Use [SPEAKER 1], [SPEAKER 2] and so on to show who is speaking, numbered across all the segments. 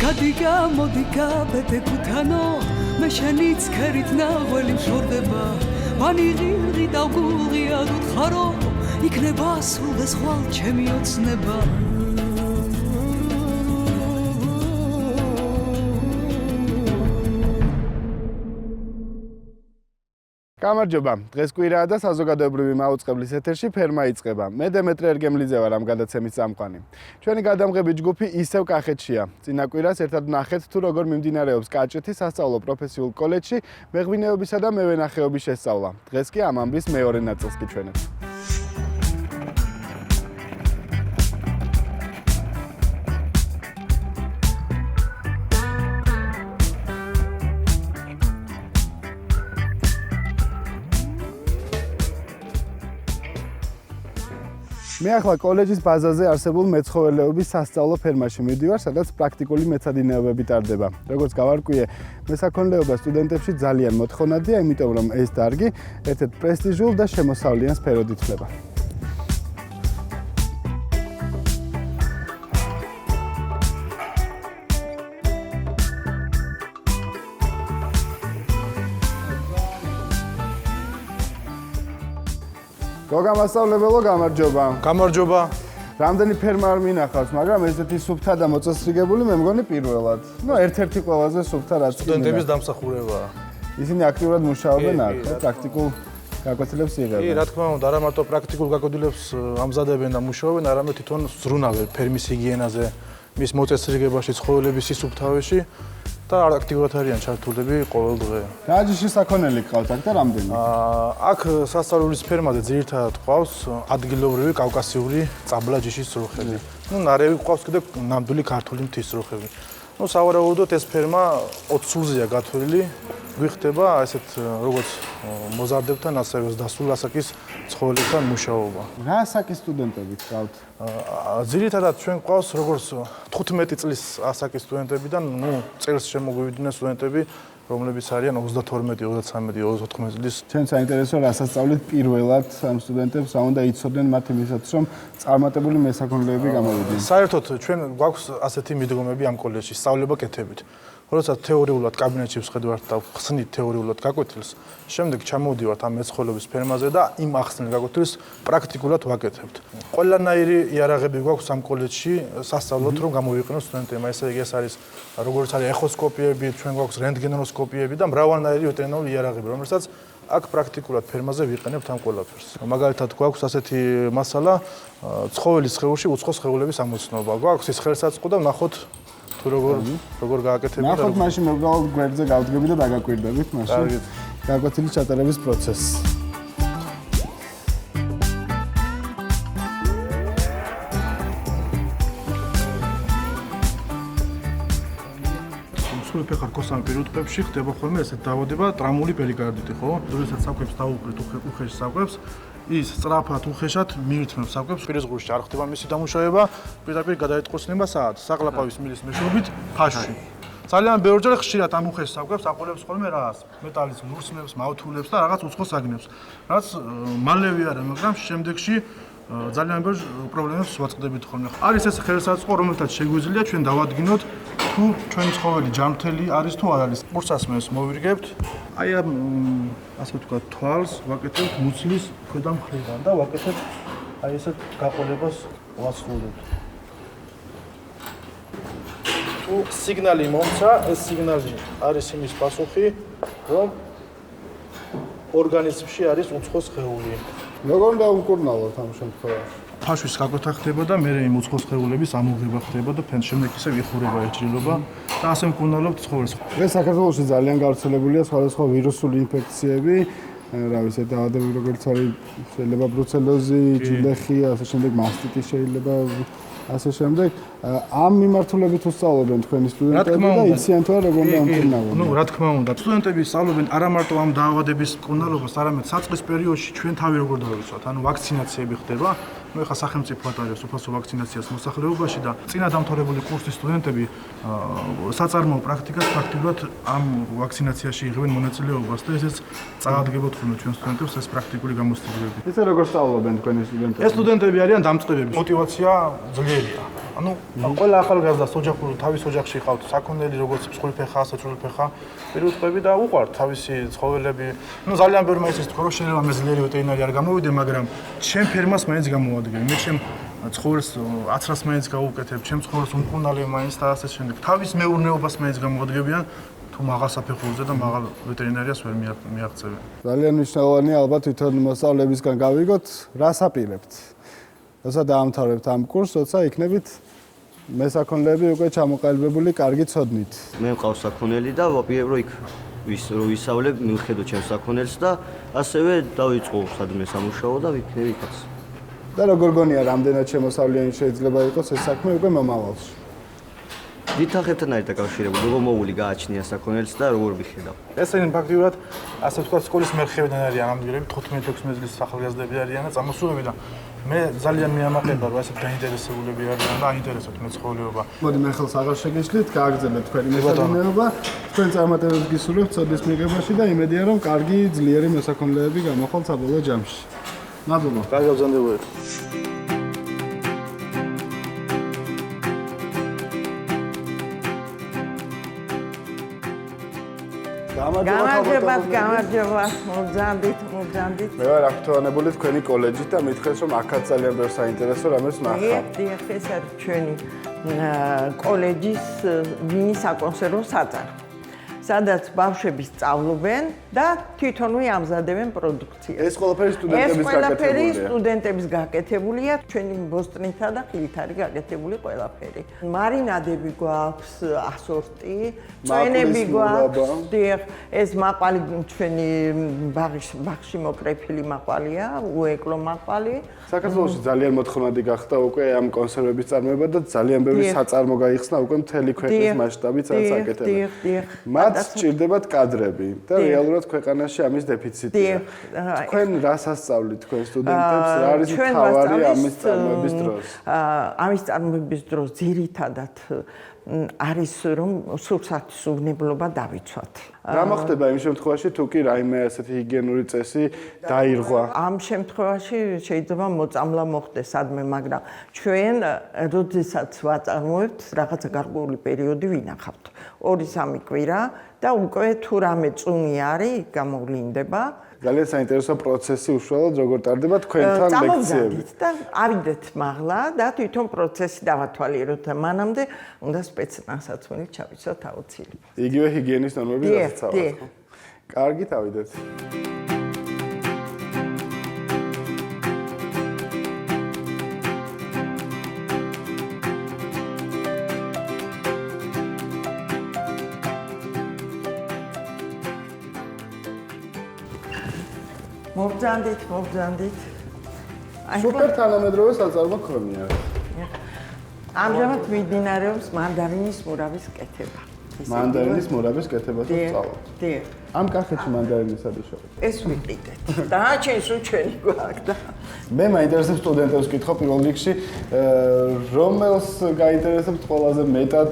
[SPEAKER 1] გადიგა მოდიგა ბედეკუთანო მე შენიც ქერით ნაღველი მშორდება ვანიღი დავგუღი არ უთხარო იქნება სრულდეს ხვალ ჩემი ოცნება
[SPEAKER 2] გამარჯობა. დღეს კვირაა და საზოგადოებრივი მაუწყებლის ეთერში ფერმა იწყება. მე დემეტრე ერგემლიძე ვარ ამ გადაცემის წამყვანი. ჩვენი გადამღები ჯგუფი ისევ კახეთშია. წინა კვირას ერთად ნახეთ თუ როგორ მიმდინარეობს კაჭრეთის სასწავლო პროფესიულ კოლეჯში მეღვინეობისა და მევენახეობის შესწავლა. დღეს კი ამ ამბის მეორე ნაწილს გიჩვენებთ. მე ახლა კოლეჯის ბაზაზე არსებულ მეცხოველეობის სასწავლო ფერმაში მივდივარ, სადაც პრაქტიკული მეცადინეობები ტარდება. როგორც გავარკვიე, მესაქონლეობა სტუდენტებში ძალიან მოთხოვნადია, იმიტომ რომ ეს დარგი ერთ-ერთ პრესტიჟულ და შემოსავლიან სფეროდ ითვლება. გოგამასწავლებელო, გამარჯობა.
[SPEAKER 3] გამარჯობა.
[SPEAKER 2] რამდენი ფერმა არ მინახავს, მაგრამ ესეთი სუფთა და მოწესრიგებული მე მგონი პირველად. ერთ-ერთი ყველაზე სუფთა რაც
[SPEAKER 3] სტუდენტების დამსახურებაა.
[SPEAKER 2] ისინი აქტიურად მუშაობენ აქ, პრაქტიკულ გაკვეთილებს იღებენ.
[SPEAKER 3] კი, რა თქმა უნდა, არა მარტო პრაქტიკულ გაკვეთილებს ამზადებენ და მუშაობენ, არამედ თვითონ ზრუნავენ ფერმის ჰიგიენაზე, მის მოწესრიგებაში, ცხოველების სისუფთავეში და აქტიურად არიან ჩართულები ყოველ დღე.
[SPEAKER 2] რა ჯიში საქონელი გყავთ აქ და რამდენი?
[SPEAKER 3] აქ სასწავლებლის ფერმაზე ძირითადად ყავს ადგილობრივი კავკასიური წაბლა ჯიშის სრუხები. ნარევი ყავს კიდე ნამდვილი ქართული მთის სრუხები. სავარაუდოდ ეს ფერმა 20 სულზეა გათვლილი, გვიხდება ესეთ როგორც მოზარდებთან, ასევე დასულ ასაკის ცხოველებთან მუშაობა.
[SPEAKER 2] რა ასაკის სტუდენტები გყავთ?
[SPEAKER 3] ძირითადად ჩვენ ყავს როგორც 15 წლის ასაკის სტუდენტებიდან, წელს შემოგვივიდნენ სტუდენტები, რომლებიც არიან 32, 33, 34 წლის.
[SPEAKER 2] ჩვენ საინტერესო რა სასწავლით პირველად ამ სტუდენტებს უნდა იცოდნენ მათ იმისაც, რომ წარმატებული მესაქონლეები გამოვიდნენ.
[SPEAKER 3] საერთოდ ჩვენ გვაქვს ასეთი მიდგომები ამ კოლეჯში, სწავლება კეთებით. როდესაც თეორიულად კაბინეტში ვხედავთ და ხსნით თეორიულად გაკვეთილს, შემდეგ ჩამოვდივართ ამ მეცხოველეობის ფერმაზე და იმ ახსნილ გაკვეთილს პრაქტიკულად ვაკეთებთ. ყველანაირი იარაღები გვაქვს ამ კოლეჯში სასწავლოთ, რომ გამოვიყენოთ სტუდენტებმა. ესე იგი, ეს არის როგორც არის ეხოსკოპიები, ჩვენ გვაქვს რენტგენოსკოპიები და მრავალნაირი ვეტერინარული იარაღები, რომელსაც აქ პრაქტიკულად ფერმაზე ვიყენებთ ამ ყველაფერს. მაგალითად, გვაქვს ასეთი მასალა, ცხოველის სხეულში უცხო სხეულების ამოცნობა. გვაქვს ის ხელსაწყო და ვნახოთ როგორ გააკეთებია.
[SPEAKER 2] ნახოთ მაშინ მე უბრალოდ გვერდზე გავდგები და დაგაკვირდებით მაშინ. გაკვეთილის ჩატარების პროცესს.
[SPEAKER 3] ფეხარ კოსამ პირველ ტყებში ხდება ხოლმე ესეთ დაავადება ტრამული პერიკარდიტი, ხო? როდესაც საკვებს დაუყრით უხეში საკვებს, ის სწრაფად უხეშად მიირთმევს საკვებს, პირის ღრუში არ ხდება მისი დამუშავება, პირდაპირ გადაეტყოსნება საათს, საყლაპავის მილის მეშვეობით ფაშში. ძალიან ბევრჯერ ხშირად ამ უხეში საკვებს აყოლებს ხოლმე რას? მეტალის ლურსმებს, მავთულებს და რაღაც უცხო საგნებს. რაც მალევე არა, მაგრამ შემდეგში ძალიან ბევრ პრობლემებს ვაწყდებით ხოლმე. არის ეს ხელსაწყო, რომელთაც შეგვიძლია ჩვენ დავადგინოთ თუ ჩვენი ცხოველი ჯანმრთელი არის თუ არ არის. ყურსასმენს მოვირგებთ. აი ამ ასე ვთქვათ, თვალს ვაკეთებთ მუცლის ქვედა მხრიდან და ვაკეთებთ აი ესეთ გაყოლებას ვასრულებთ. თუ სიგნალი მომცა, ეს სიგნალი არის იმის პასუხი, რომ ორგანიზმში არის უცხო სხეული.
[SPEAKER 2] როგორ დაუკურნალოთ ამ შემთხვევაში?
[SPEAKER 3] ფაშვის გაკვეთა ხდება და მე იმ უცხო სხეულების ამოღება ხდება და შემდეგ ისე ვიხურება ეჭრილობა და ასე მკურნალობთ ცხოველს.
[SPEAKER 2] დღეს საქართველოში ძალიან გავრცელებულია სხვადასხვა ვირუსული ინფექციები, რა ვიცი, დაავადებები როგორც არის შეიძლება ბრუცელოზი, ჯილეხი, ასე შემდეგ მასტიტი შეიძლება ასე შემდეგ. ამ მიმართულებით უსწავლობენ თქვენი სტუდენტები და იციან თუ არა როგორ დამკურნალობენ.
[SPEAKER 3] რა თქმა უნდა, სტუდენტები სწავლობენ არა მარტო ამ დაავადების მკურნალობას, არამედ საწყის პერიოდში ჩვენ თავი როგორ დავიცვათ, ანუ ვაქცინაციები ხდება. ნუ ეხლა სახელმწიფო ატარებს უფასო ვაქცინაციას მოსახლეობაში და წინა დამთავრებული კურსის სტუდენტები საწარმოო პრაქტიკას ფაქტიურად ამ ვაქცინაციაში იღებენ მონაწილეობას და ესეც წააგდებოთ ხოლმე ჩვენ სტუდენტებს ეს პრაქტიკული გამოსწორებები.
[SPEAKER 2] ისე როგორ სწავლობენ თქვენი სტუდენტები?
[SPEAKER 3] ეს სტუდენტები არიან დამწყებები. мотивация ძლიერია. ანუ ყველა ახალგაზრდას ოჯახური თავის ოჯახში ყავთ საქონელი, როგორც მსხვილი ფეხა, საწვრილი ფეხა, პირუტყვები და უყვართ თავისი ცხოველები. ნუ ძალიან ბევრი მაინც თქო რომ შეიძლება მე ძლიერი ვეტერინარი არ გამოვიდე, მაგრამ ჩემ ფერმას მაინც გამოვადგენ. მე ჩემ ცხოველს აცრას მაინც გავუკეთებ, ჩემ ცხოველს უმკურნალე მაინც და ასე შემდეგ. თავის მეურნეობას მაინც გამოვადგებიან. თუ მაღალ საფეხურზე და მაღალ ვეტერინარიას ვერ მიაღწევენ.
[SPEAKER 2] ძალიან მნიშვნელოვანია ალბათ თვითონ მოსწავლებისგან გავიგოთ, რას აპირებთ. როცა დაამთავრებთ ამ კურსს, როცა იქნებით მესაქონლეები უკვე ჩამოყალიბებული კარგი ცოდნით.
[SPEAKER 4] მე მყავს საქონელი და ვაპირებ რომ იქ ვისწავლებ, მივხედოთ ჩემს საქონელს და ასევე დავიწყო სადმე სამუშაო და ვიქნები იქაც.
[SPEAKER 2] და როგორ გონია, რამდენად შემოსავლიანი შეიძლება იყოს ეს საქმე უკვე მომავალში?
[SPEAKER 4] ვითახებთან არის დაკავშირებული, როგორ მოვული გააჩნია საქონელს და როგორ ვიხედავ.
[SPEAKER 3] ესენი ფაქტიურად ასე ვთქვათ, სკოლის მერხევიდან არიან ამდგერები, 15-16 წლის ახალგაზრდები არიან და წამოსულები და მე ძალიან მიამაყება, რომ ასეთ დაინტერესებულები არიან და აინტერესებთ მეცხოველეობა.
[SPEAKER 2] მოდი მე ხელს აღარ შეგეშლით, გააგრძელებთ თქვენი მესაქონლეობა, თქვენ წარმატებებს გისურვებთ ცოდნის მიღებაში და იმედია რომ კარგი ძლიერი მესაქონლეები გამოხვალთ საბოლოო ჯამში. მადლობა.
[SPEAKER 3] კარგი გრძნობებით.
[SPEAKER 5] გამარჯობა, მოგზავნით.
[SPEAKER 2] მე ვარ აქტუალებული თქვენი კოლეჯით და მითხრეს რომ აქაც ძალიან ბევრ საინტერესო რამეს ნახავ.
[SPEAKER 5] დიახ, ეს არის ჩვენი კოლეჯის ვინის საკონსერვო საწარმო. სადაც ბავშვები სწავლობენ და თვითონვე ამზადებენ პროდუქციას.
[SPEAKER 2] ეს ყველაფერი სტუდენტების
[SPEAKER 5] გაკეთებულია. სტუდენტების გაკეთებულია, ჩვენი ბოსტნითა და ხილით არის გაკეთებული ყველაფერი. მარინადები გვაქვს ასორტი, წვენები გვაქვს. დიახ, ეს მაყვალი ჩვენი ბაღში მოკრეფილი მაყვალია, უეკლო მაყვალი.
[SPEAKER 2] საქართველოში ძალიან მოთხოვნადი გახდა უკვე ამ კონსერვების წარმოება და ძალიან ბევრი საწარმო გაიხსნა უკვე მთელი ქვეყნის მასშტაბით აკეთებენ. მათ სჭირდებათ კადრები და რეალურად ქვეყანაში ამის დეფიციტია. თქვენ რას ასწავლით თქვენ სტუდენტებს? რა არის მთავარი ამის წარმოების დროს?
[SPEAKER 5] ამის წარმოების დროს ძირითადად არის რომ სურსათის უვნებლობა დავიცვათ.
[SPEAKER 2] რა მოხდება იმ შემთხვევაში თუ კი რაიმე ასეთი ჰიგიენური წესი დაირღვა?
[SPEAKER 5] ამ შემთხვევაში შეიძლება მოწამლა მოხდეს სადმე, მაგრამ ჩვენ როდესაც ვაწარმოებთ, რაღაცა გარკვეული პერიოდი ვინახავთ. 2-3 კვირა და უკვე თუ რამე წუნი არის, გამოვლინდება.
[SPEAKER 2] ძალიან საინტერესო პროცესი უშუალოდ როგორ ტარდება თქვენთან ლექციები.
[SPEAKER 5] და ავიდეთ მაღლა და თვითონ პროცესი დავათვალიეროთ და მანამდე უნდა სპეცნაზაცმელი ჩავიცვათ აუცილებლად.
[SPEAKER 2] იგივე ჰიგიენის ნორმები დასაცავად. კარგით ავიდეთ.
[SPEAKER 5] მოგზანდით.
[SPEAKER 2] სუპერ თანამედროვე საწარმო ქონია.
[SPEAKER 5] ამჟამად მიმდინარეობს მანდარინის მურავის კეთება.
[SPEAKER 2] მანდარინის მურავის კეთებასაც სწავლობთ.
[SPEAKER 5] დიახ.
[SPEAKER 2] ამ კახეთში მანდარინის ადიშოვა.
[SPEAKER 5] ეს ვიყიდეთ. და ჩვენს უჩვენი გვაქვს და
[SPEAKER 2] მე მაინტერესებს სტუდენტებს ვკითხო პირველ რიგში, რომელს გაინტერესებთ ყველაზე მეტად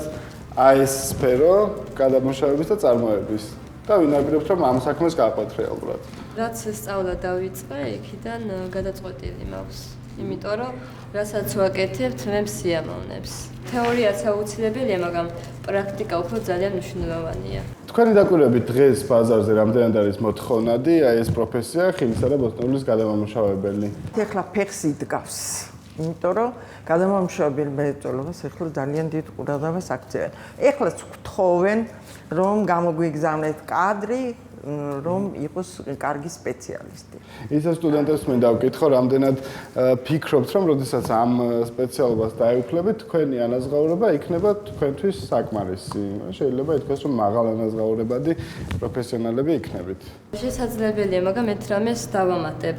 [SPEAKER 2] აი ეს სფერო გადამუშავების და წარმოების. და ვინაირებთ რომ ამ საქმეს გაყვეთ რეალურად.
[SPEAKER 6] რაც სწავლა დავიწყე, იქიდან გადაწყვეტილი მაქვს. იმიტომ რომ რასაც ვაკეთებთ, მე მსიამოვნებს. თეორიაც აუცილებელია, მაგრამ პრაქტიკა უფრო ძალიან მნიშვნელოვანია.
[SPEAKER 2] თქვენი დაკვირვებით დღეს ბაზარზე რამდენად არის მოთხოვნადი აი ეს პროფესია ხილისა და ბოსტნეულის გადამამუშავებელი?
[SPEAKER 5] ეხლა ფეხს იდგავს. იმიტომ რომ გადამამუშავებელი მრეწველობას ეხლა ძალიან დიდ ყურადღებას აქცევენ. ეხლაც გთხოვენ რომ გამოგვიგზავნეთ კადრი, რომ იყოს კარგი სპეციალისტი.
[SPEAKER 2] ისა სტუდენტებს მინდა ვკითხო, რამდენად ფიქრობთ, რომ როდესაც ამ სპეციალობას დაეუფლებით, თქვენი ანაზღაურება იქნება თქვენთვის საკმარისი. შეიძლება ითქვას, რომ მაღალ ანაზღაურებადი პროფესიონალები იქნებით.
[SPEAKER 6] შესაძლებელია, მაგრამ ერთ რამეს დავამატებ.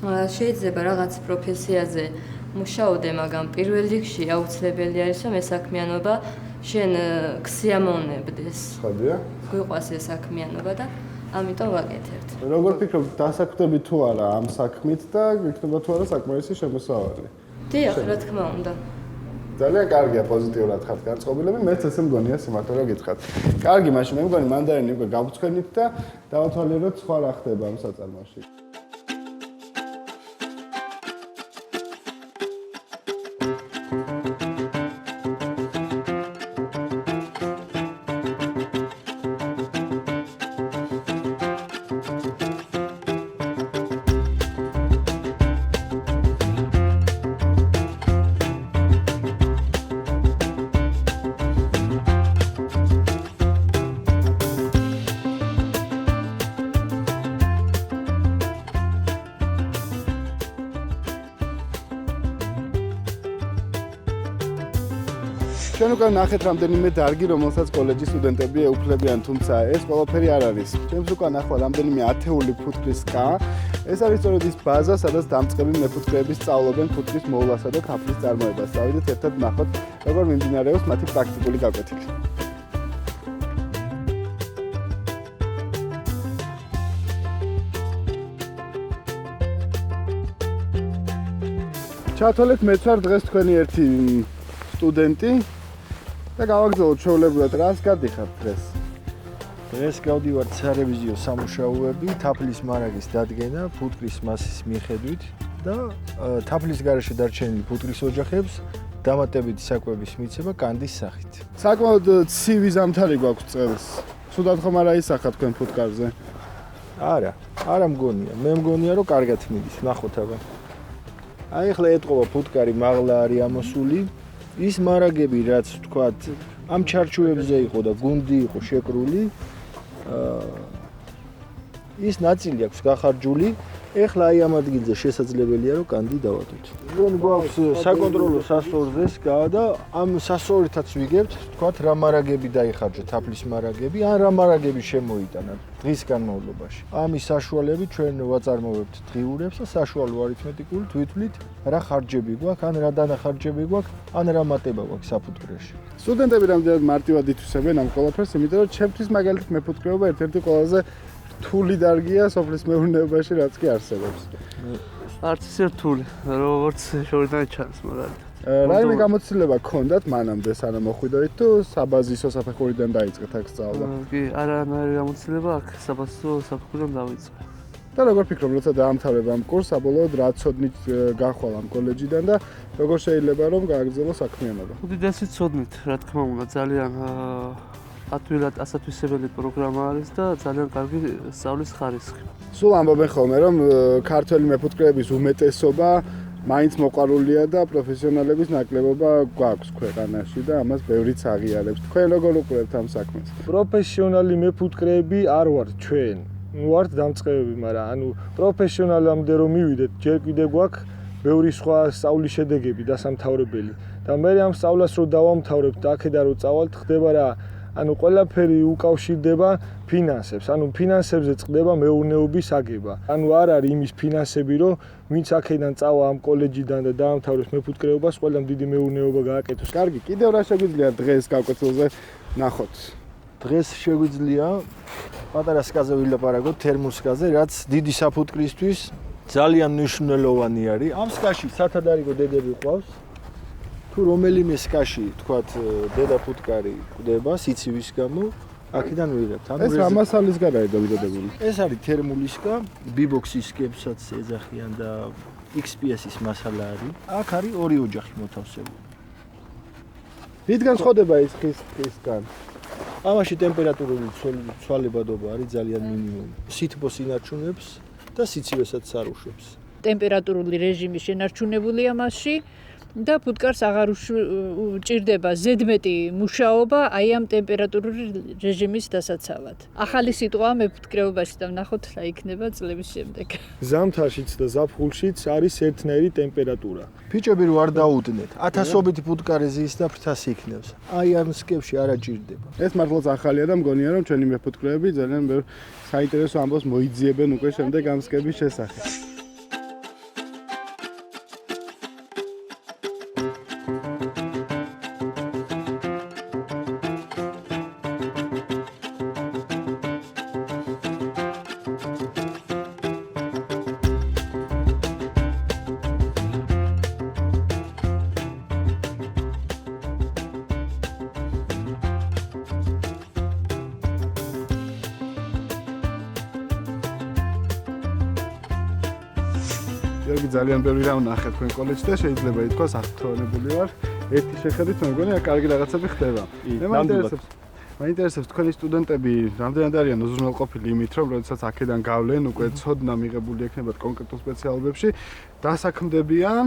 [SPEAKER 6] შეიძლება რაღაც პროფესიაზე მუშაობდე, მაგრამ პირველ რიგში აუცილებელი არის, რომ ეს საქმიანობა შენ გსიამოვნებდეს.
[SPEAKER 2] ხადია?
[SPEAKER 6] გვიყვას ეს საქმიანობა და ამიტომ ვაკეთებთ.
[SPEAKER 2] როგორ ფიქრობთ, დასაქმდები თუ არა ამ საქმით და იქნება თუ არა საკმარისი შემოსავალი?
[SPEAKER 6] დიახ, რა თქმა უნდა.
[SPEAKER 2] ძალიან კარგია პოზიტიურად ხართ განწყობილები, მეც ესე მგონია სიმართლე რომ გითხრათ. კარგი, მაშინ მე მგონი მანდარინი უკვე გავწვენით და დავათვალიეროთ სხვა რა ხდება ამ საწარმოში. ჩვენ უკვე ნახეთ რამდენიმე დარგი, რომელსაც კოლეჯის სტუდენტები ეუფლებიან, თუმცა ეს ყველაფერი არ არის. ჩემს უკვე ნახვა რამდენიმე ათეული ფუტკრის კა. ეს არის სწორედ ის ბაზა, სადაც დამწყები მეფუტკრეები სწავლობენ ფუტკრის მოვლასა და თაფლის წარმოებას. წავიდეთ ერთად ნახოთ, როგორ მიმდინარეობს მათი პრაქტიკული გაკვეთილი. ჩათვალეთ მეც ვარ დღეს თქვენი ერთი სტუდენტი და გავაგრძელოთ ჩვეულებრივად რას გადიხართ დღეს?
[SPEAKER 7] დღეს გავდივართ სარევიზიო სამუშაოები, თაფლის მარაგის დადგენა, ფუტკრის მასის მიხედვით და თაფლის გარეშე დარჩენილი ფუტკრის ოჯახებს დამატებითი საკვების მიცემა კანდის სახით.
[SPEAKER 2] საკმაოდ ცივი ზამთარი გვაქვს წელს. სულად ხომ არ აისახა თქვენ ფუტკარზე?
[SPEAKER 7] არა მგონია. მე მგონია რომ კარგად მიდის, ნახოთ აბა. აი ახლა ეტყობა ფუტკარი მაღლა არის ამოსული. ის მარაგები რაც თქვათ ამ ჩარჩოებზე იყო და გუნდი იყო შეკრული, ის ნაწილი აქვს გახარჯული. ეხლა აი ამ ადგილზე შესაძლებელია რომ კანდი დავადოთ. ჩვენ გვაქვს საკონტროლო სასწორზე სკა და ამ სასწორითაც ვიგებთ, თქვათ რა მარაგები დაიხარჯა, თაფლის მარაგები, ან რა მარაგები შემოიტანა დღის განმავლობაში. ამის საშუალებით ჩვენ ვაწარმოებთ დღიურებს და საშუალო არითმეტიკული თვითვლით რა ხარჯები გვაქვს, ან რა დანახარჯები გვაქვს, ან რა მატება გვაქვს საფუტკრეში.
[SPEAKER 2] სტუდენტები რამდენად მარტივად ითვისებენ ამ ყველაფერს, იმიტომ რომ ჩემთვის მაგალითად მეფუტკრეობა ერთ-ერთი ყველაზე რთული დარგია სოფლის მეურნეობაში, რაც კი არსებობს.
[SPEAKER 8] არც ისე რთული, როგორც შორიდან ჩანს მაგალითად.
[SPEAKER 2] რაიმე გამოცდილება გქონდათ მანამდე, სანამ მოხვიდოით თუ საბაზისო საფეხურიდან დაიწყეთ აქ სწავლა?
[SPEAKER 8] კი, არანაირი გამოცდილება აქ საბაზისო საფეხურიდან დავიწყე.
[SPEAKER 2] და როგორ ფიქრობ, როცა დაამთავრებ ამ კურსს, საბოლოოდ რა ცოდნით გახვალ ამ კოლეჯიდან და როგორ შეიძლება რომ გააგრძელო საქმიანობა?
[SPEAKER 8] უდიდესი ცოდნით, რა თქმა უნდა, ძალიან ათვილად ასათვისებელი პროგრამა არის და ძალიან კარგი სწავლის ხარისხი.
[SPEAKER 2] სულ ამბობენ ხოლმე, რომ ქართველი მეფუტკრეების უმეტესობა მაინც მოყვარულია და პროფესიონალების ნაკლებობა გვაქვს ქვეყანაში და ამას ბევრიც აღიარებს. თქვენ როგორ უყურებთ ამ საქმეს?
[SPEAKER 7] პროფესიონალი მეფუტკრეები არ ვართ ჩვენ. ვართ დამწყებები, მაგრამ ანუ პროფესიონალამდე რომ მივიდეთ, ჯერ კიდევ გვაქვს ბევრი სხვა სწავლის შედეგები დასამთავრებელი. და მე ამ სწავლას რო დავამთავრებთ და აქედან რო წავალთ, ხდება რა ანუ ყველაფერი უკავშირდება ფინანსებს. ანუ ფინანსებზე წყდება მეურნეობის აგება. ანუ არ არის იმის ფინანსები, რომ ვინც აქედან წავა ამ კოლეჯიდან და დაამთავრებს მეფუტკრეობას, ყველამ დიდი მეურნეობა გააკეთოს.
[SPEAKER 2] კარგი, კიდევ რა შეგვიძლია დღეს გაკვეთილზე ნახოთ?
[SPEAKER 7] დღეს შეგვიძლია პატარა სკაზე ვილაპარაკოთ, თერმულ სკაზე, რაც დიდი საფუტკრისთვის ძალიან მნიშვნელოვანი არის. ამ სკაში სათადარიგო დედები ყავს. თუ რომელიმე სკაში, თქვათ, დედა ფუტკარი ყდება სიცივის გამო, აქედან ვიღებთ.
[SPEAKER 2] ეს რა მასალის გარაა დამზადებული?
[SPEAKER 7] ეს არის თერმული სკა, ბიბოქსის სკებსაც ეძახიან და XPS-ის მასალა არის. აქ არის ორი ოჯახი მოთავსებული.
[SPEAKER 2] რითგან სხდება ეს ხისგან?
[SPEAKER 7] ამაში ტემპერატურული ცვალებადობა არის ძალიან მინიმუმი. სითბოს ინარჩუნებს და სიცივესაც არ უშვებს.
[SPEAKER 9] ტემპერატურული რეჟიმი შენარჩუნებულია მასში და ფუტკარს აღარ უჭირდება ზედმეტი მუშაობა აი ამ ტემპერატურული რეჟიმის დასაცავად. ახალი სიტყვა მეფუტკრეობაში და ვნახოთ რა იქნება წლების შემდეგ.
[SPEAKER 7] ზამთარშიც და ზაფხულშიც არის ერთნაირი ტემპერატურა. ფიჭები რო არ დაუდნეთ, ათასობით ფუტკარი ზის და ფრთას იქნევს. აი ამ სკებში არ აჭირდება.
[SPEAKER 2] ეს მართლაც ახალია და მგონია რომ ჩვენი მეფუტკრეები ძალიან ბევრ საინტერესო ამბავს მოიძიებენ უკვე შემდეგ ამ სკების შესახებ. გიორგი ძალიან ბევრი რამ ნახე თქვენ კოლეჯში და შეიძლება ითქვას აღფრთოვანებული ვარ. ერთი შეხედვით მე მგონია კარგი რაღაცები ხდება. მაინტერესებს თქვენი სტუდენტები რამდენად არიან უზრუნველყოფილი იმით, რომ როდესაც აქედან გავლენ, უკვე ცოდნა მიღებული ექნებათ კონკრეტულ სპეციალობებში, დასაქმდებიან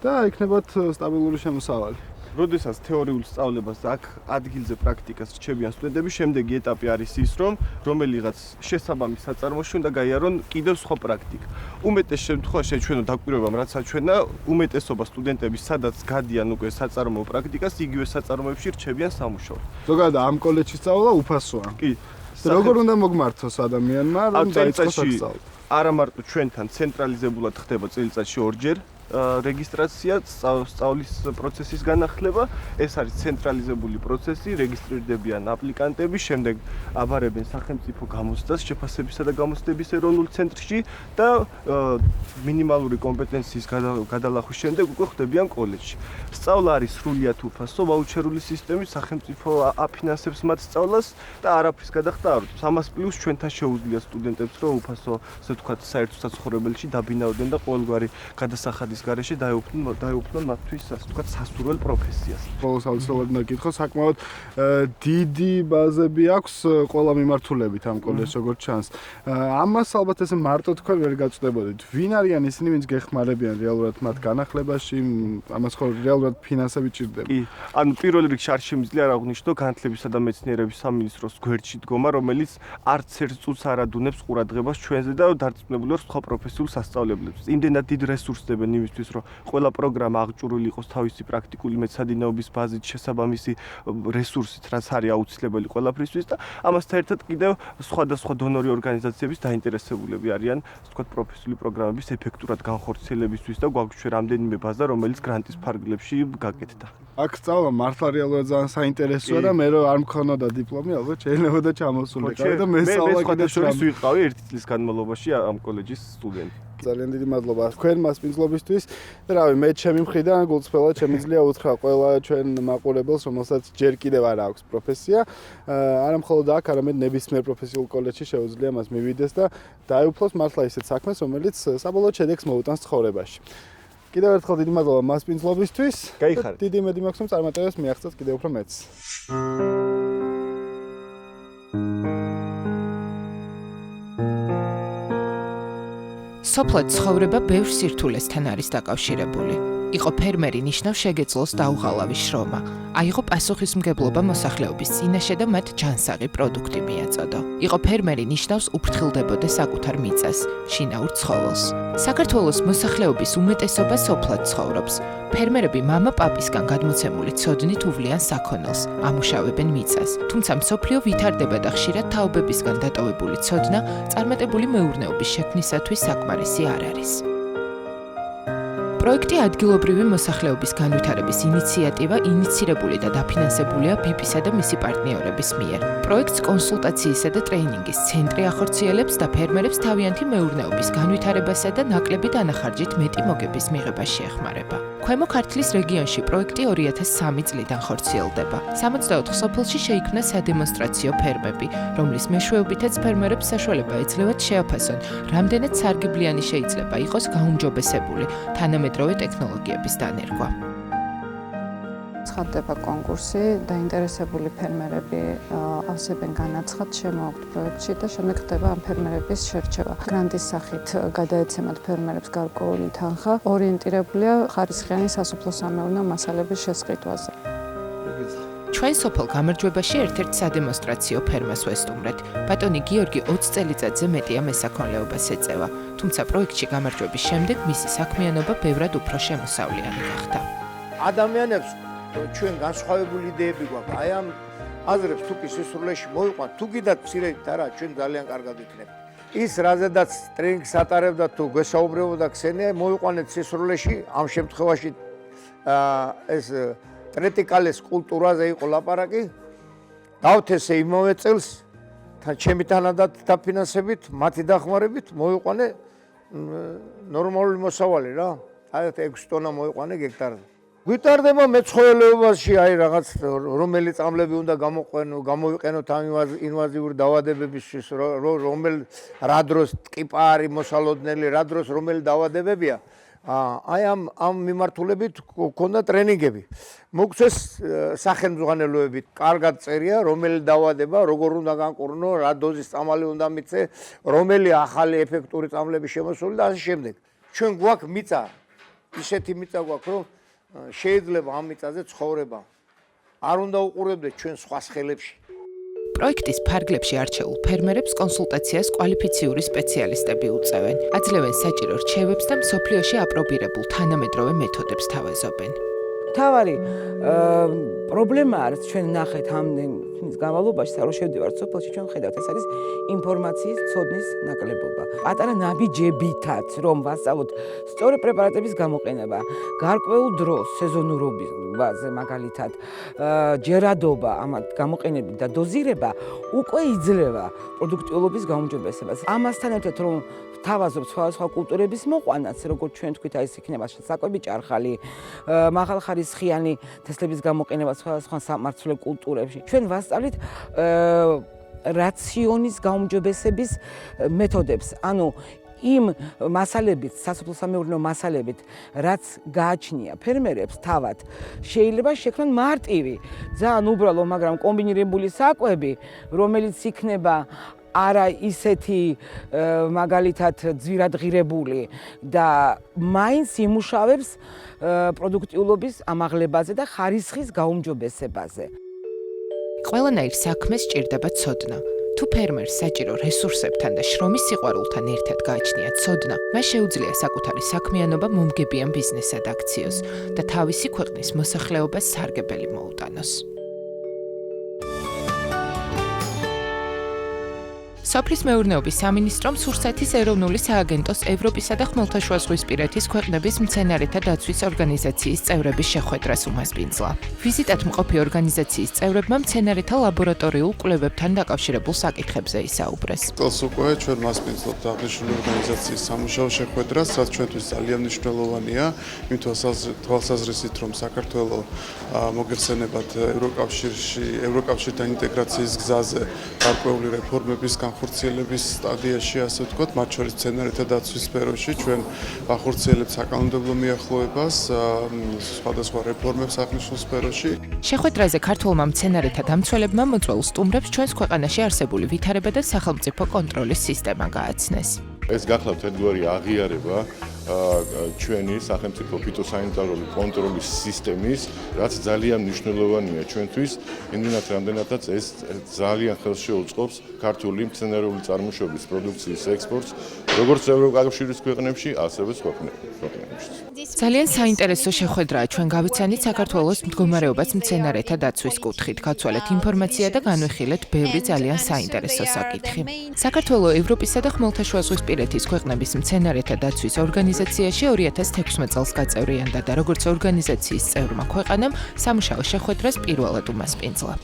[SPEAKER 2] და ექნებათ სტაბილური შემოსავალი.
[SPEAKER 10] როდესაც თეორიულ სწავლებას აქ ადგილზე პრაქტიკას რჩებიან სტუდენტები, შემდეგი ეტაპი არის ის, რომ რომელიღაც შესაბამის საწარმოში უნდა გაიარონ კიდევ სხვა პრაქტიკა. უმეტეს შემთხვევაში ჩვენ დაკვირვებამ რაც აჩვენა, უმეტესობა სტუდენტები სადაც გადიან უკვე საწარმოო პრაქტიკას, იგივე საწარმოებში რჩებიან სამუშაოდ.
[SPEAKER 2] ზოგადად ამ კოლეჯში სწავლა უფასოა.
[SPEAKER 10] კი.
[SPEAKER 2] როგორ უნდა მოგმართოს ადამიანმა, რომ დაიწყოს სწავლა?
[SPEAKER 10] არა მარტო ჩვენთან ცენტრალიზებულად ხდება წელიწადში ორჯერ რეგისტრაცია, სწავლის პროცესის განახლება, ეს არის ცენტრალიზებული პროცესი, რეგისტრირდებიან აპლიკანტები, შემდეგ აბარებენ სახელმწიფო გამოცდას შეფასებისა და გამოცდების ეროვნულ ცენტრში და მინიმალური კომპეტენციის გადალახვის შემდეგ უკვე ხდებიან კოლეჯში. სწავლა არის სრულიად უფასო, ვაუჩერული სისტემით სახელმწიფო აფინანსებს მათ სწავლას და არაფრის გადახდა არ უწევს. ამას პლუს ჩვენთან შეუძლია სტუდენტებს, რომ უფასო, ასე ვთქვათ, საერთო საცხოვრებელში დაბინავდნენ და ყოველგვარი გადასახადის გარეშე დაეუფლონ მათთვის, ასე ვთქვათ, სასურველ პროფესიას.
[SPEAKER 2] ბოლოს აუცილებლად უნდა გითხო, საკმაოდ დიდი ბაზები აქვს ყველა მიმართულებით ამ კოლეჯს, როგორც ჩანს. ამას ალბათ ესე მარტო თქვენ ვერ გაწვდებოდით. ვინ არიან ისინი, ვინც გეხმარებიან რეალურად მათ განახლებაში, ამას ხო რეალურად ფინანსები ჭირდება?
[SPEAKER 10] კი, ანუ პირველ რიგში არ შემიძლია რა აღნიშნო განათლებისა და მეცნიერების სამინისტროს გვერდში დგომა, რომელიც არც ერთ წუთს არ ადუნებს ყურადღებას ჩვენზე და დარწმუნებული ვარ სხვა პროფესიულ სასწავლებლებს. იმდენად დიდ რესურსს დებენ იმისთვის, რომ ყველა პროგრამა აღჭურვილი იყოს თავისი პრაქტიკული მეცადინეობის ბაზით, შესაბამისი რესურსით, რაც არის აუცილებელი ყველაფრისთვის და ამასთან ერთად კიდევ სხვადასხვა დონორი ორგანიზაციების დაინტერესებულები არიან, ასე ვთქვათ, პროფესიული პროგრამების ეფექტურად განხორციელებისთვის და გვაქვს რამდენიმე ბაზა, რომელიც გრანტის ფარგლებში გაკეთდა.
[SPEAKER 2] აქ სწავლა მართლა რეალურად ძალიან საინტერესოა და მე რომ არ მქონოდა დიპლომი, ალბათ შეიძლება ჩამოსულიყავი და მე სწავლა კიდე
[SPEAKER 10] შორის ვიყავი 1 წლის განმავლობაში ამ კოლეჯის სტუდენტი.
[SPEAKER 2] ძალიან დიდი მადლობა თქვენ მასპინძლობისთვის და რავი მე ჩემი მხრიდან გულწრფელად შემიძლია უთხრა ყველა ჩვენ მაყურებელს რომელსაც ჯერ კიდევ არ აქვს პროფესია არა მხოლოდ აქ არამედ ნებისმიერ პროფესიულ კოლეჯში შეუძლია მას მივიდეს და დაეუფლოს მართლა ისეთ საქმეს რომელიც საბოლოოდ შედეგს მოუტანს ცხოვრებაში კიდევ ერთხელ დიდი მადლობა მასპინძლობისთვის
[SPEAKER 10] გაიხარეთ
[SPEAKER 2] დიდი იმედი მაქვს რომ წარმატებას მიაღწევთ კიდევ უფრო მეც
[SPEAKER 11] სოფლად ცხოვრება ბევრ სირთულესთან არის დაკავშირებული. იყო ფერმერი ნიშნავს შეგეძლოს დაუღალავი შრომა. აიღო პასუხისმგებლობა მოსახლეობის წინაშე და მათ ჯანსაღი პროდუქტი მიაწოდო. იყო ფერმერი ნიშნავს უფრთხილდებოდა საკუთარ მიწას, შინაურ ცხოველს. საქართველოს მოსახლეობის უმეტესობა სოფლად ცხოვრობს. ფერმერები მამა-პაპისგან გადმოცემული ცოდნით უვლიან საქონელს, ამუშავებენ მიწას. თუმცა მსოფლიო ვითარდება და ხშირად თაობებისგან დატოვებული ცოდნა წარმატებული მეურნეობის შექმნისათვის საკმარისი არ არის. პროექტი ადგილობრივი მოსახლეობის განვითარების ინიციატივა ინიცირებული და დაფინანსებულია ბიპისა და მისი პარტნიორების მიერ. პროექტს კონსულტაციისა და ტრეინინგის ცენტრი ახორციელებს და ფერმერებს თავიანთი მეურნეობის განვითარებასა და ნაკლები დანახარჯით მეტი მოგების მიღებას შეეხმარება. ქვემო ქართლის რეგიონში პროექტი 2003 წლიდან ხორციელდება. 64 სოფელში შეიქმნა სადემონსტრაციო ფერმები, რომლის მეშვეობითაც ფერმერებს საშუალება ეძლევათ შეაფასონ, რამდენად სარგებლიანი შეიძლება იყოს გაუმჯობესებული თანამედროვე ტექნოლოგიების დანერგვა.
[SPEAKER 12] ცხადდება კონკურსი, დაინტერესებული ფერმერები ავსებენ განაცხადს შემოაქვთ პროექტში და შემდეგ ხდება ამ ფერმერების შერჩევა. გრანტის სახით გადაეცემათ ფერმერებს გარკვეული თანხა, ორიენტირებულია ხარისხიანი სასოფლო-სამეურნეო მასალების შესყიდვაზე.
[SPEAKER 11] ჩვენ სოფელ გამარჯვებაში ერთ-ერთ სადემონსტრაციო ფერმას ვესტუმრეთ. ბატონი გიორგი 20 წელიწადზე მეტია მესაქონლეობას ეწევა, თუმცა პროექტში გამარჯვების შემდეგ მისი საქმიანობა ბევრად უფრო შემოსავლიანი გახდა.
[SPEAKER 13] ადამიანებს ჩვენ განსხვავებული იდეები გვაქვს. აი ამ აზრებს თუ კი სისრულეში მოიყვან, თუ კიდაც მცირედით არა, ჩვენ ძალიან კარგად იქნება. ის რაზედაც ტრენინგს ატარებდა თუ გესაუბრებოდა ქსენია, მოიყვანეთ სისრულეში, ამ შემთხვევაში ეს ტრეტიკალეს კულტურაზე იყო ლაპარაკი. დავთესე იმავე წელს თან ჩემი თანადად დაფინანსებით, მათი დახმარებით მოიყვანე ნორმალური მოსავალი რა. აი 6 ტონა მოიყვანე გექტარზე. გვიტარდება მეცხოველეობაში აი რაღაც რომელი წამლები უნდა გამოვიყენოთ ამ ინვაზიური დაავადებებისთვის, რა დროს ტკიპა არის მოსალოდნელი, რა დროს რომელი დაავადებებია. აი ამ მიმართულებით გქონდა ტრენინგები. მოგცეს სახელმძღვანელოებით, კარგად წერია, რომელი დაავადება, როგორ უნდა განკურნო, რა დოზის წამალი უნდა მიცე, რომელი ახალი ეფექტური წამლები შემოსული და ასე შემდეგ. ჩვენ გვაქვს მიწა, ისეთი მიწა გვაქვს, რომ შეიძლება ამ მიწაზე ცხოვრება არ უნდა უყურებდეს ჩვენ სხვას ხელებში.
[SPEAKER 11] პროექტის ფარგლებში არჩეულ ფერმერებს კონსულტაციას კვალიფიციური სპეციალისტები უწევენ. აძლევენ საჭირო რჩევებს და მსოფლიოში აპრობირებულ თანამედროვე მეთოდებს თავაზობენ.
[SPEAKER 5] თავარი პრობლემა არის ჩვენ ნახეთ ამდენის განმავლობაში, რომ შევდივართ სოფელში, ჩვენ ხედავთ, ეს არის ინფორმაციის ცოდნის ნაკლებობა. პატარა ნაბიჯებითაც რომ ვასწავლოთ სწორი პრეპარატების გამოყენება, გარკვეულ დროს სეზონურობაზე მაგალითად, ჯერადობა, ამათ გამოყენებით და დოზირება უკვე იძლევა პროდუქტიულობის გაუმჯობესებას. ამასთან ერთად რომ თავაზობ სხვა კულტურების მოყვანაც, როგორც ჩვენ თქვით, ეს იქნება საკვები ჭარხალი, მაღალხარისხიანი თესლების გამოყენება სხვა სამართლე კულტურებში. ჩვენ ვასწავლით რაციონის გაუმჯობესების მეთოდებს. ანუ იმ მასალებით, სასოფლო-სამეურნეო მასალებით, რაც გააჩნია ფერმერებს თავად, შეიძლება შექმნან მარტივი, ძალიან უბრალო, მაგრამ კომბინირებული საკვები, რომელიც იქნება არა ისეთი მაგალითად ძვირადღირებული და მაინც იმუშავებს პროდუქტიულობის ამაღლებაზე და ხარისხის გაუმჯობესებაზე.
[SPEAKER 11] ყველანაირ საქმეს სჭირდება ცოდნა. თუ ფერმერს საჭირო რესურსებთან და შრომის სიყვარულთან ერთად გააჩნია ცოდნა, მას შეუძლია საკუთარი საქმიანობა მომგებიან ბიზნესად აქციოს და თავისი ქვეყნის მოსახლეობას სარგებელი მოუტანოს. სოფლის მეურნეობის სამინისტრომ სურსათის ეროვნული სააგენტოს ევროპისა და ხმელთაშუაზღვისპირეთის ქვეყნების მცენარეთა დაცვის ორგანიზაციის წევრების შეხვედრას უმასპინძლა. ვიზიტად მყოფი ორგანიზაციის წევრებმა მცენარეთა ლაბორატორიულ კვლევებთან დაკავშირებულ საკითხებზე ისაუბრეს.
[SPEAKER 14] წელს უკვე ჩვენ მასპინძლობთ აღნიშნული ორგანიზაციის სამუშაო შეხვედრას, რაც ჩვენთვის ძალიან მნიშვნელოვანია, იმ თვალსაზრისით, რომ საქართველოს მოგეხსენებათ ევროკავშირთან ინტეგრაციის გზაზე გარკვეული რეფორმების განხორციელების სტადიაში, ასე ვთქვათ, მათ შორის მცენარეთა დაცვის სფეროში ჩვენ ვახორციელებთ საკანონმდებლო მიახლოებას, სხვადასხვა რეფორმებს აღნიშნულ სფეროში.
[SPEAKER 11] შეხვედრაზე ქართველმა მცენარეთა დამცველებმა მოწვეულ სტუმრებს ჩვენს ქვეყანაში არსებული ვითარება და სახელმწიფო კონტროლის სისტემა გააცნეს.
[SPEAKER 15] ეს გახლავთ ერთგვარი აღიარება ჩვენი სახელმწიფო ფიტოსანიტარული კონტროლის სისტემის, რაც ძალიან მნიშვნელოვანია ჩვენთვის, იმდენად რამდენადაც ეს ძალიან ხელს შეუწყობს ქართული მცენარეული წარმოშობის პროდუქციის ექსპორტს, როგორც ევროკავშირის ქვეყნებში, ასევე სხვა ქვეყნებში.
[SPEAKER 11] ძალიან საინტერესო შეხვედრაა ჩვენ გავიცანით საქართველოს მდგომარეობას მცენარეთა დაცვის კუთხით, გავცვალეთ ინფორმაცია და განვიხილეთ ბევრი ძალიან საინტერესო საკითხი. საქართველოს ევროპისა და ხმელთაშუაზღვისპირეთის ქვეყნების მცენარეთა დაცვის ორგანიზაციაში 2016 წელს გაწევრიანდა და როგორც ორგანიზაციის წევრმა ქვეყანამ სამუშაო შეხვედრას პირველად უმასპინძლა.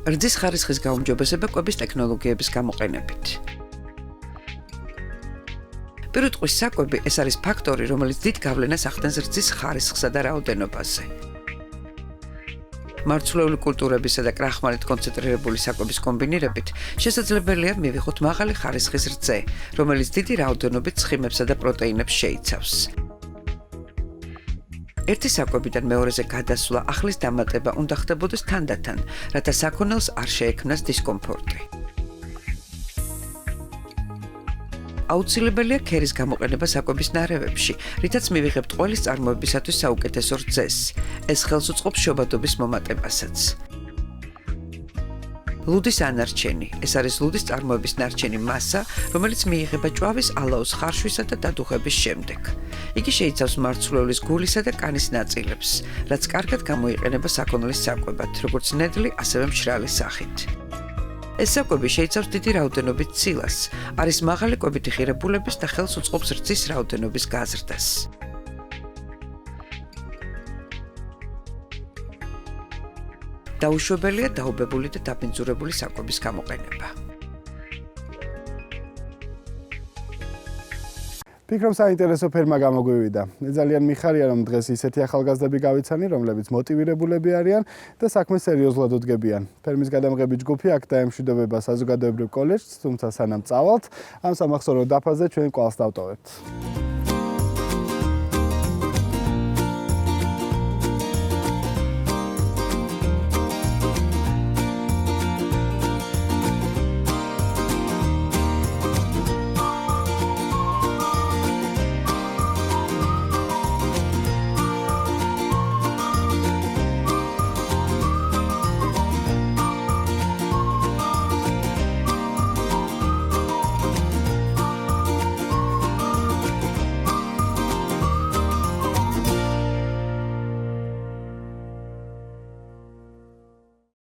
[SPEAKER 16] რძის ხარისხის გაუმჯობესება კვების ტექნოლოგიების გამოყენებით. პირუტყვის საკვები ეს არის ფაქტორი, რომელიც დიდ გავლენას ახდენს რძის ხარისხსა და რაოდენობაზე. მარცვლეული კულტურებისა და კრახმალით კონცენტრირებული საკვების კომბინირებით შესაძლებელია მივიღოთ მაღალი ხარისხის რძე, რომელიც დიდი რაოდენობით ცხიმებსა და პროტეინებს შეიცავს. ერთი საკვებიდან მეორეზე გადასვლა ახლის დამატება უნდა ხდებოდეს თანდათან, რათა საქონელს არ შეექმნას დისკომფორტი. აუცილებელია ქერის გამოყენება საკვების ნარევებში, რითაც მივიღებთ ყველის წარმოებისათვის საუკეთესო რძეს. ეს ხელს უწყობს შობადობის მომატებასაც. ლუდის ანარჩენი. ეს არის ლუდის წარმოების ნარჩენი მასა, რომელიც მიიღება ჭვავის ალაოს ხარშვისა და დადუღების შემდეგ. იგი შეიცავს მარცვლეულის გულისა და კანის ნაწილებს, რაც კარგად გამოიყენება საქონლის საკვებად, როგორც ნედლი, ასევე მშრალი სახით. ეს საკვები შეიცავს დიდი რაოდენობით ცილას, არის მაღალი კვებითი ღირებულების და ხელს უწყობს რძის რაოდენობის გაზრდას. დაუშვებელია დაობებული და დაბინძურებული საკვების გამოყენება.
[SPEAKER 2] ფიქრობ საინტერესო ფერმა გამოგვივიდა. ძალიან მიხარია რომ დღეს ისეთი ახალგაზრდები გავიცანი, რომლებიც მოტივირებულები არიან და საქმეს სერიოზულად უდგებიან. ფერმის გადამღები ჯგუფი აქ დაემშვიდობება საზოგადოებრივ კოლეჯს, თუმცა სანამ წავალთ, ამ სამახსოვრო დაფაზე ჩვენ კვალს დავტოვებთ.